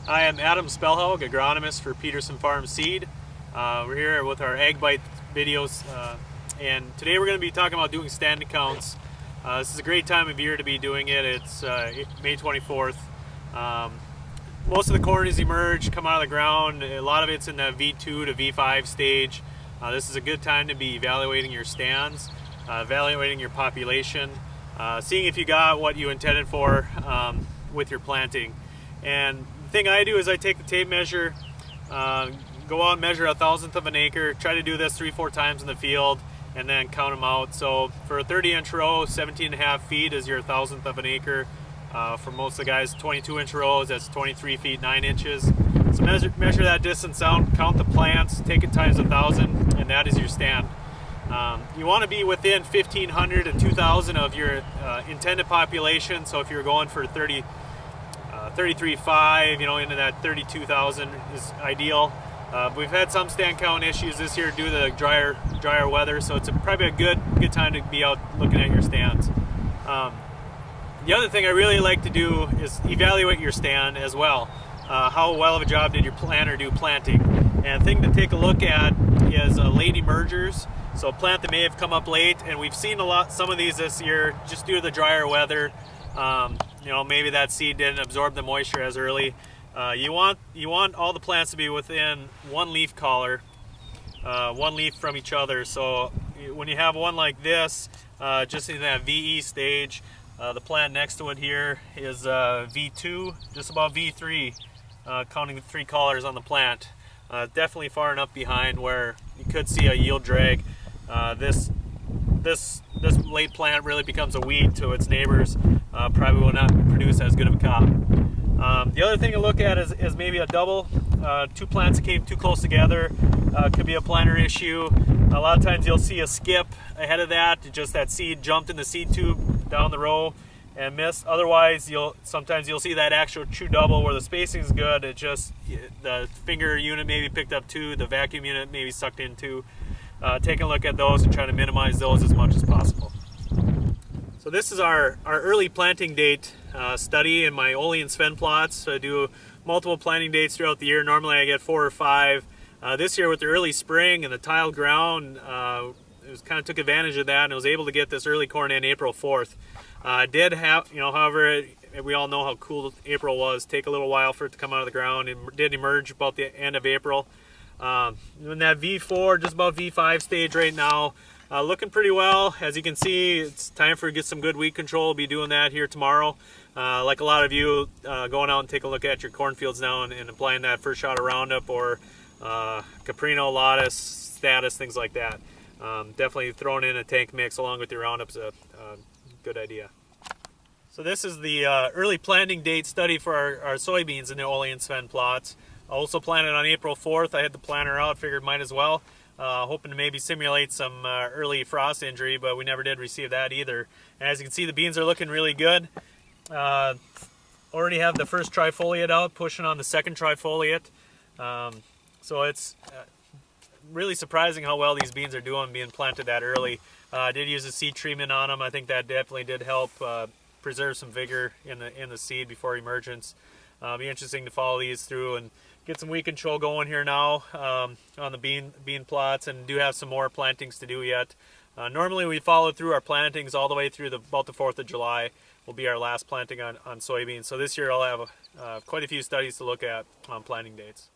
Hi, I'm Adam Spelhaug, agronomist for Peterson Farms Seed. We're here with our Ag Bite videos, and today we're going to be talking about doing stand counts. This is a great time of year to be doing it. It's May 24th. Most of the corn has emerged, come out of the ground. A lot of it's in the V2 to V5 stage. This is a good time to be evaluating your stands, evaluating your population, seeing if you got what you intended for with your planting. And the thing I do is I take the tape measure, go out and measure 1/1000th of an acre, try to do this 3-4 times in the field, and then count them out. So for a 30-inch row, 17.5 feet is your 1/1000th of an acre. For most of the guys, 22-inch rows, that's 23 feet 9 inches. So measure that distance out, count the plants, take it times 1,000, and that is your stand. You want to be within 1,500 to 2,000 of your intended population. So if you're going for 33.5, into that 32,000 is ideal. We've had some stand count issues this year due to the drier weather, so it's probably a good time to be out looking at your stands. The other thing I really like to do is evaluate your stand as well. How well of a job did your planter do planting? And the thing to take a look at is late emergers. So a plant that may have come up late, and we've seen some of these this year just due to the drier weather. Maybe that seed didn't absorb the moisture as early. You want all the plants to be within one leaf collar, one leaf from each other. So when you have one like this, just in that VE stage, the plant next to it here is V2, just about V3, counting the 3 collars on the plant. Definitely far enough behind where you could see a yield drag. This late plant really becomes a weed to its neighbors. Probably will not produce as good of a crop. The other thing to look at is maybe a double. 2 plants that came too close together. Could be a planter issue. A lot of times you'll see a skip ahead of that, just that seed jumped in the seed tube down the row and missed. Otherwise, sometimes you'll see that actual true double where the spacing is good. It just, the finger unit maybe picked up 2, the vacuum unit maybe sucked in 2. Taking a look at those and trying to minimize those as much as possible. So this is our early planting date study in my Ole and Sven plots. So I do multiple planting dates throughout the year. Normally I get 4 or 5. This year with the early spring and the tiled ground, it kind of took advantage of that, and I was able to get this early corn in April 4th. I did have, however, we all know how cool April was. Take a little while for it to come out of the ground. It did emerge about the end of April. In that V4, just about V5 stage right now, looking pretty well. As you can see, it's time for get some good weed control. We'll be doing that here tomorrow. Like a lot of you, going out and take a look at your cornfields now and applying that first shot of Roundup or Caprino, Lotus, Status, things like that. Definitely throwing in a tank mix along with your Roundup's a good idea. So this is the early planting date study for our soybeans in the Ole and Sven plots. I also planted on April 4th. I had the planter out, figured might as well. Hoping to maybe simulate some early frost injury, but we never did receive that either. And as you can see, the beans are looking really good. Already have the first trifoliate out, pushing on the second trifoliate. So it's really surprising how well these beans are doing being planted that early. I did use a seed treatment on them. I think that definitely did help preserve some vigor in the seed before emergence. Be interesting to follow these through and get some weed control going here now on the bean plots, and do have some more plantings to do yet. Normally we follow through our plantings all the way through about the 4th of July will be our last planting on soybeans. So this year I'll have quite a few studies to look at on planting dates.